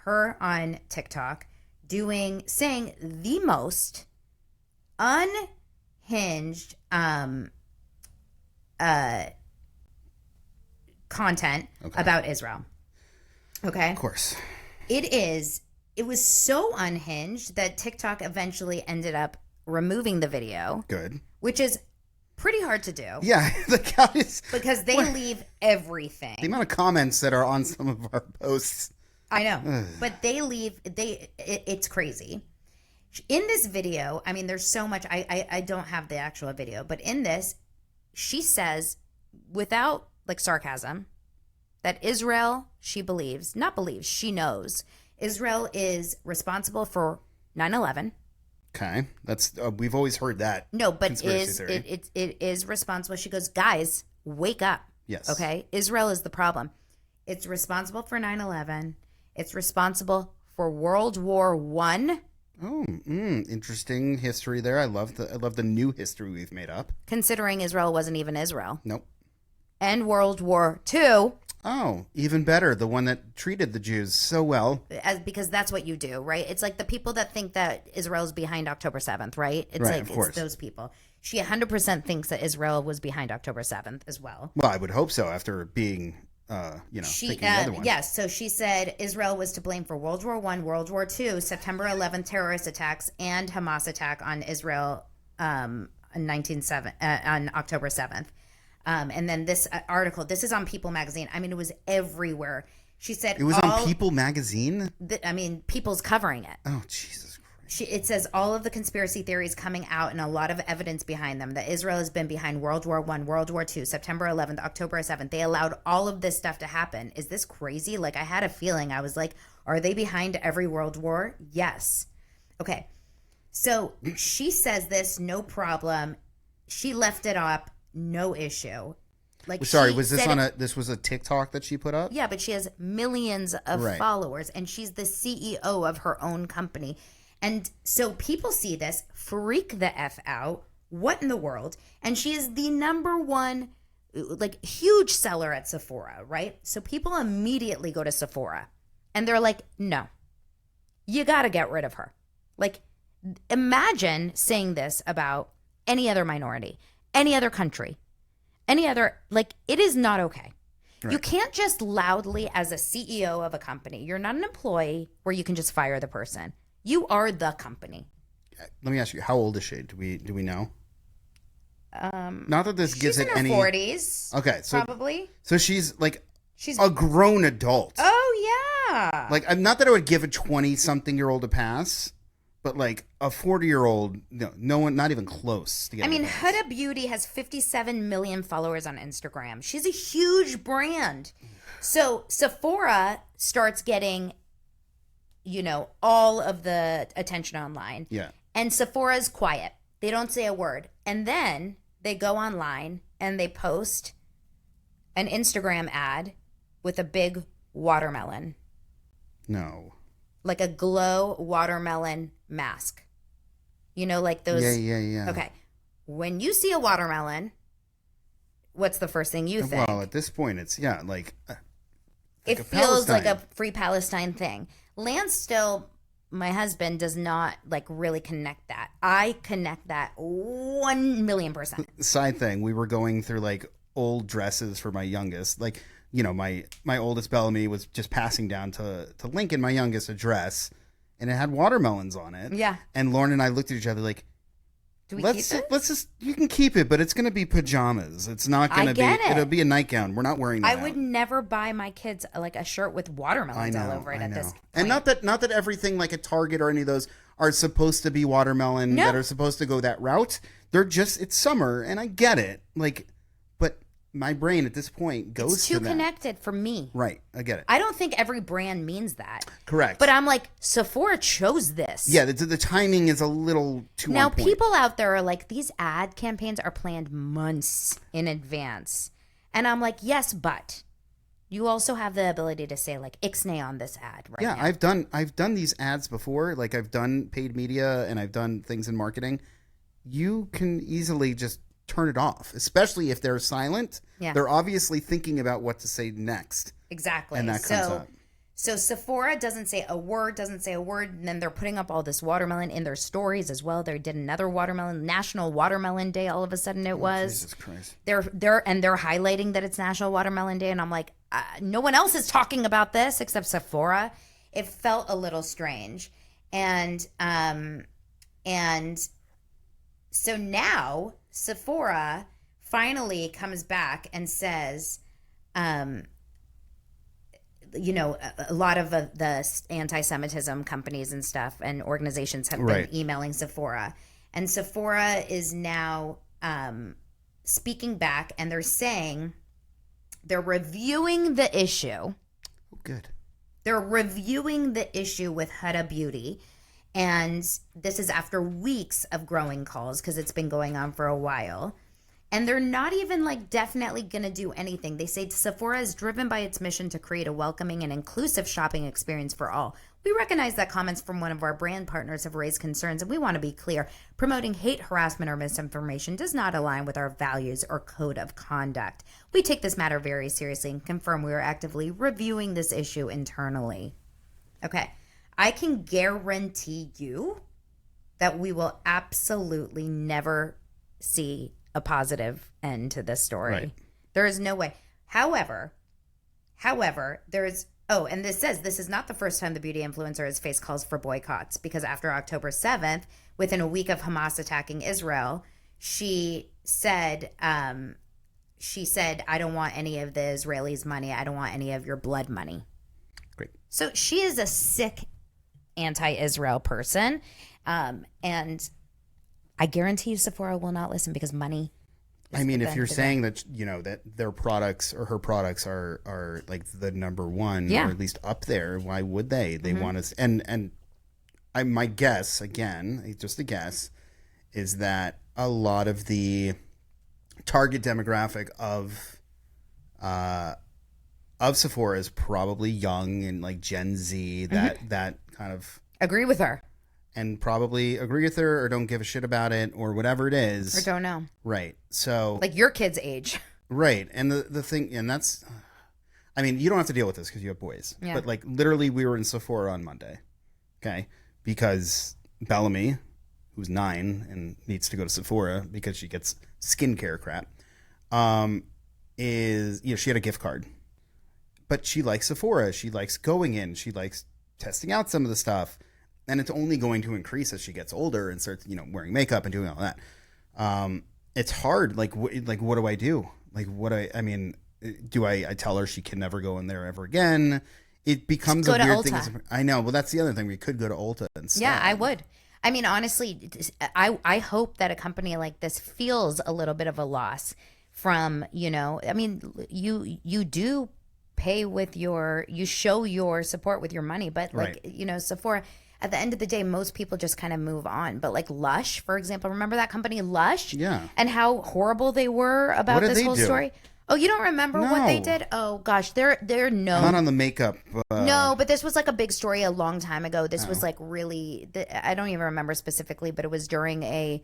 her on TikTok saying the most unhinged content about Israel. Okay? Of course. It was so unhinged that TikTok eventually ended up removing the video. Good. Which is pretty hard to do. Yeah, because they leave everything. The amount of comments that are on some of our posts. I know. But it's crazy. In this video, I mean, there's so much. I don't have the actual video, but in this, she says, without sarcasm, that Israel, she knows Israel is responsible for 9/11. Okay, that's we've always heard that. No, but it is responsible. She goes, guys, wake up. Yes. Okay, Israel is the problem. It's responsible for 9/11. It's responsible for World War I. Oh, interesting history there. I love the new history we've made up. Considering Israel wasn't even Israel. Nope. And World War II. Oh, even better. The one that treated the Jews so well. Because that's what you do, right? It's like the people that think that Israel's behind October 7th, right? It's right, of course. It's those people. She 100% thinks that Israel was behind October 7th as well. Well, I would hope so after being, thinking the other one. Yes, so she said Israel was to blame for World War I, World War II, September 11th terrorist attacks, and Hamas attack on Israel on October 7th. And then this article, this is on People magazine. I mean, it was everywhere. She said it was on People magazine. People's covering it. Oh, Jesus Christ! It says all of the conspiracy theories coming out and a lot of evidence behind them. That Israel has been behind World War I, World War II, September 11th, October 7th. They allowed all of this stuff to happen. Is this crazy? I had a feeling. I was like, are they behind every world war? Yes. Okay. So she says this, no problem. She left it up. No issue. Sorry, was this this was a TikTok that she put up? Yeah, but she has millions of followers, and she's the CEO of her own company. And so people see this, freak the F out. What in the world? And she is the number one, huge seller at Sephora, right? So people immediately go to Sephora, and they're like, no, you got to get rid of her. Imagine saying this about any other minority, any other country, any other, it is not okay. Right. You can't just loudly, as a CEO of a company, you're not an employee where you can just fire the person. You are the company. Let me ask you, how old is she? Do we know? Not that this gives it any. She's in her 40s. Okay, so probably. So she's a grown adult. Oh yeah. Not that I would give a 20-something-year-old a pass. But a 40-year-old, no one, not even close. Huda Beauty has 57 million followers on Instagram. She's a huge brand. So Sephora starts getting, all of the attention online. Yeah. And Sephora's quiet. They don't say a word. And then they go online and they post an Instagram ad with a big watermelon. No. A glow watermelon mask. Those. Yeah. Okay. When you see a watermelon, what's the first thing you think? Well, at this point, it's, it feels like a free Palestine thing. Lance still, my husband, does not, really connect that. I connect that 1,000,000%. Side thing, we were going through, old dresses for my youngest. my oldest Bellamy was just passing down to Lincoln, my youngest, a dress, and it had watermelons on it. Yeah. And Lauren and I looked at each other like, do we keep it? Let's just, you can keep it, but it's going to be pajamas. It's not going to be, it'll be a nightgown. We're not wearing that. I would never buy my kids like a shirt with watermelons all over it at this point. And not that everything like at Target or any of those are supposed to be watermelon that are supposed to go that route. They're just, it's summer and I get it. Like, but my brain at this point goes it's too to that. connected for me. Right. I get it. I don't think every brand means that. Correct. But I'm like, Sephora chose this. Yeah, the timing is a little too Now, on point. people out there are like, these ad campaigns are planned months in advance. And I'm like, yes, but you also have the ability to say like ixnay on this ad right now. I've done these ads before. Like I've done paid media and I've done things in marketing. You can easily just turn it off, especially if they're silent. Yeah. They're obviously thinking about what to say next. Exactly. And that comes up. So Sephora doesn't say a word, and then they're putting up all this watermelon in their stories as well. They did another National Watermelon Day all of a sudden it was. Jesus Christ. They're highlighting that it's National Watermelon Day, and I'm like, no one else is talking about this except Sephora. It felt a little strange. And so now Sephora finally comes back and says, a lot of the anti-Semitism companies and stuff and organizations have been emailing Sephora. And Sephora is now speaking back, and they're saying they're reviewing the issue. Oh, good. They're reviewing the issue with Huda Beauty. And this is after weeks of growing calls because it's been going on for a while. And they're not even like definitely going to do anything. They say Sephora is driven by its mission to create a welcoming and inclusive shopping experience for all. We recognize that comments from one of our brand partners have raised concerns, and we want to be clear. Promoting hate, harassment, or misinformation does not align with our values or code of conduct. We take this matter very seriously and confirm we are actively reviewing this issue internally. Okay. I can guarantee you that we will absolutely never see a positive end to this story. Right. There is no way. However, and this says this is not the first time the beauty influencer has faced calls for boycotts, because after October 7th, within a week of Hamas attacking Israel, she said, I don't want any of the Israelis' money. I don't want any of your blood money. Great. So she is a sick anti-Israel person, and I guarantee you Sephora will not listen because money. I mean, if you're saying that that their products or her products are like the number one, or at least up there, why would they? They want us, and my guess, again, just a guess, is that a lot of the target demographic of Sephora is probably young and like Gen Z, that kind of agree with her, and probably agree with her or don't give a shit about it or whatever it is, or don't know. Right. So like your kid's age. Right. And the thing, and that's, I mean, you don't have to deal with this because you have boys, but like literally we were in Sephora on Monday. Okay. Because Bellamy, who's 9 and needs to go to Sephora because she gets skincare crap, she had a gift card. But she likes Sephora. She likes going in. She likes testing out some of the stuff. And it's only going to increase as she gets older and starts, wearing makeup and doing all that. It's hard. Like, what do I do? Like, do I tell her she can never go in there ever again? It becomes a weird thing. I know. Well, that's the other thing. We could go to Ulta instead. Yeah, I would. I mean, honestly, I hope that a company like this feels a little bit of a loss from, I mean, you do pay with you show your support with your money, but like, Sephora, at the end of the day, most people just kind of move on. But like Lush, for example, remember that company Lush? Yeah. And how horrible they were about this whole story? Oh, you don't remember what they did? Oh gosh, they're known. Not on the makeup. No, but this was like a big story a long time ago. This was like really, I don't even remember specifically, but it was during a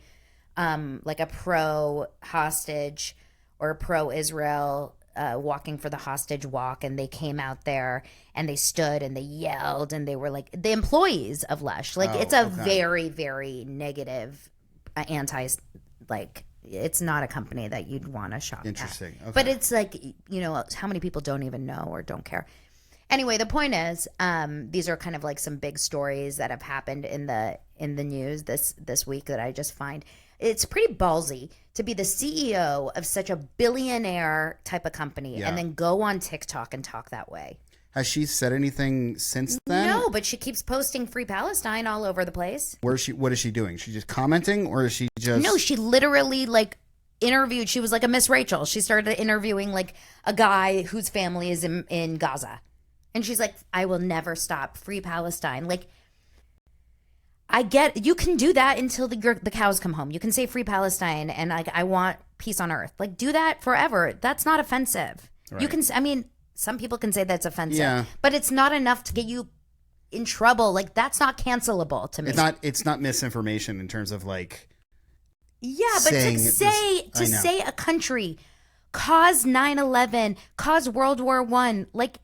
pro hostage or pro Israel walking for the hostage walk, and they came out there and they stood and they yelled and they were like the employees of Lush. Like it's a very, very negative it's not a company that you'd want to shop Interesting. at. Okay. But it's like, you know, how many people don't even know or don't care. Anyway, the point is, these are kind of like some big stories that have happened in the news this week that I just find. It's pretty ballsy to be the CEO of such a billionaire type of company and then go on TikTok and talk that way. Has she said anything since then? No, but she keeps posting Free Palestine all over the place. What is she doing? She just commenting, or is she just... No, she literally like interviewed. She was like a Miss Rachel. She started interviewing like a guy whose family is in Gaza. And she's like, I will never stop. Free Palestine. Like, I get, you can do that until the cows come home. You can say Free Palestine and like, I want peace on earth. Like, do that forever. That's not offensive. Right. You can, I mean, some people can say that's offensive, Yeah. but it's not enough to get you in trouble. Like, that's not cancelable to me. It's not misinformation in terms of like... Yeah, but to say a country caused 9/11, caused World War I, like,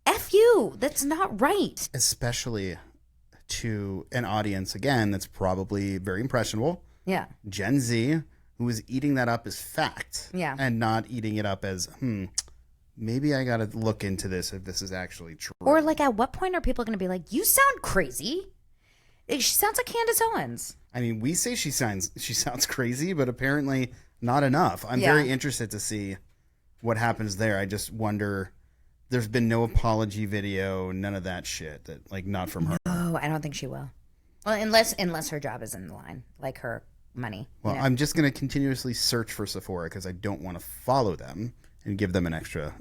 F you. That's not right. Especially to an audience, again, that's probably very impressionable. Yeah. Gen Z, who is eating that up as fact. Yeah. And not eating it up as, maybe I got to look into this if this is actually true. Or like, at what point are people going to be like, you sound crazy? She sounds like Candace Owens. I mean, we say she sounds crazy, but apparently not enough. I'm very interested to see what happens there. I just wonder... There's been no apology video, none of that shit. That like not from her. Oh, I don't think she will. Well, unless her job is in the line, like her money. Well, I'm just gonna continuously search for Sephora because I don't want to follow them and give them an extra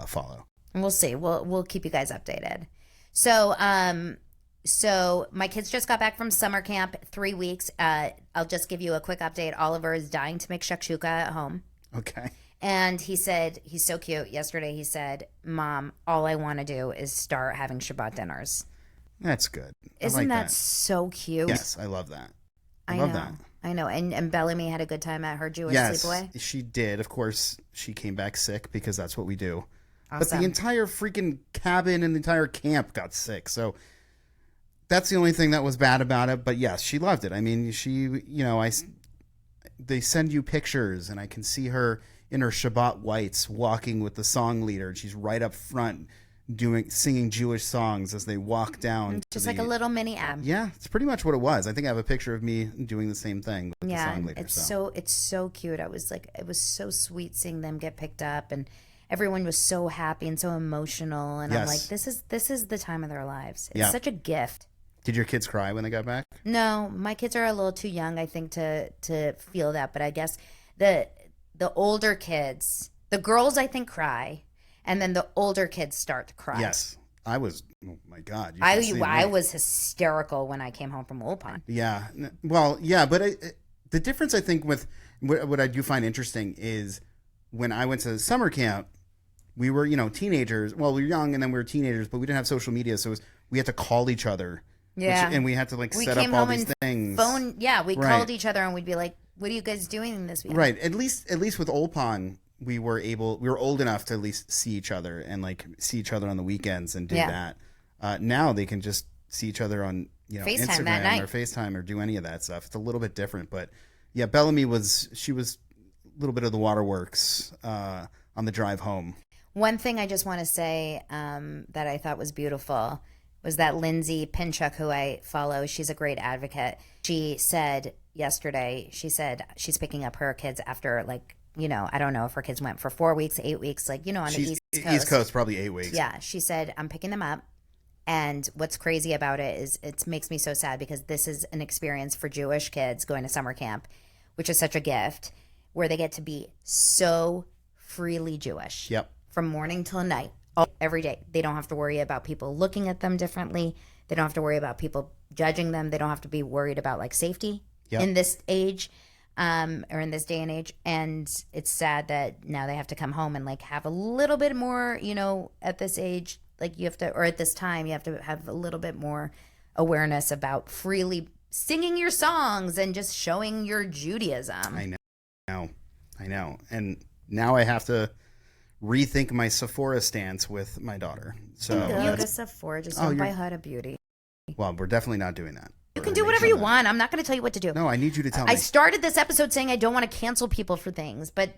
follow. And we'll see. We'll keep you guys updated. So my kids just got back from summer camp, 3 weeks. I'll just give you a quick update. Oliver is dying to make shakshuka at home. Okay. And he said, he's so cute. Yesterday he said, Mom, all I want to do is start having Shabbat dinners. That's good. Isn't that so cute? Yes, I love that. I love that. I know. And Bellamy had a good time at her Jewish sleepaway? Yes, she did. Of course, she came back sick because that's what we do. Awesome. But the entire freaking cabin and the entire camp got sick. So that's the only thing that was bad about it. But yes, she loved it. I mean, they send you pictures and I can see her in her Shabbat whites walking with the song leader. And she's right up front singing Jewish songs as they walk down. Just like a little mini ab. Yeah, it's pretty much what it was. I think I have a picture of me doing the same thing with the song leader. It's so cute. It was so sweet seeing them get picked up, and everyone was so happy and so emotional. And I'm like, this is the time of their lives. It's such a gift. Did your kids cry when they got back? No, my kids are a little too young, I think, to feel that. But I guess the older kids, the girls, I think, cry, and then the older kids start to cry. Yes, I was. Oh my God! I was hysterical when I came home from Ulpan. Yeah, well, yeah, but the difference I think with what I do find interesting is when I went to summer camp, we were teenagers. Well, we were young, and then we were teenagers, but we didn't have social media, so we had to call each other. Yeah, and we had to set up all these things. We called each other and we'd be like, "What are you guys doing this weekend?" Right. At least with Ulpan, we were old enough to at least see each other and see each other on the weekends and do that. Now they can just see each other on FaceTime Instagram that night. or FaceTime or do any of that stuff. It's a little bit different, but yeah, Bellamy was a little bit of the waterworks on the drive home. One thing I just want to say that I thought was beautiful was that Lindsay Pinchuk, who I follow, she's a great advocate. She said yesterday, she's picking up her kids after I don't know if her kids went for 4 weeks, 8 weeks, on the East Coast. East Coast, probably 8 weeks. Yeah. She said, I'm picking them up. And what's crazy about it is it makes me so sad because this is an experience for Jewish kids going to summer camp, which is such a gift, where they get to be so freely Jewish. Yep. From morning till night. Every day. They don't have to worry about people looking at them differently. They don't have to worry about people judging them. They don't have to be worried about safety in this age or in this day and age. And it's sad that now they have to come home and have a little bit more, at this age, you have to, or at this time, you have to have a little bit more awareness about freely singing your songs and just showing your Judaism. I know. And now I have to rethink my Sephora stance with my daughter. So you go to Sephora, just don't buy Huda Beauty. Well, we're definitely not doing that. You can do whatever you want. I'm not going to tell you what to do. No, I need you to tell me. I started this episode saying I don't want to cancel people for things, but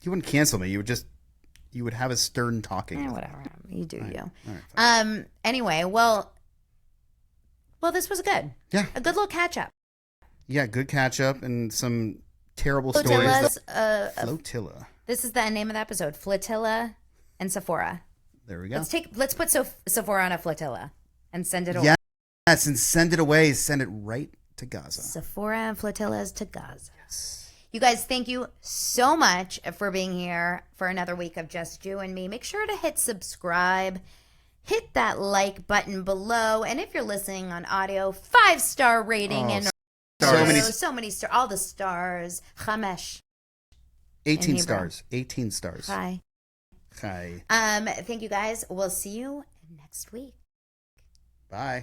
you wouldn't cancel me. You would have a stern talking. Whatever. You do you. All right, anyway, well, this was good. Yeah. A good little catch up. Yeah, good catch up and some terrible stories. Flotilla. This is the name of the episode. Flotilla and Sephora. There we go. Let's put Sephora on a flotilla and send it away. Yes, and send it away. Send it right to Gaza. Sephora and flotillas to Gaza. Yes. You guys, thank you so much for being here for another week of Just You and Me. Make sure to hit subscribe. Hit that like button below. And if you're listening on audio, 5-star rating. And so many stars. All the stars. Chamesh. 18 stars. 18 stars. Hi. Hi. Thank you guys. We'll see you next week. Bye.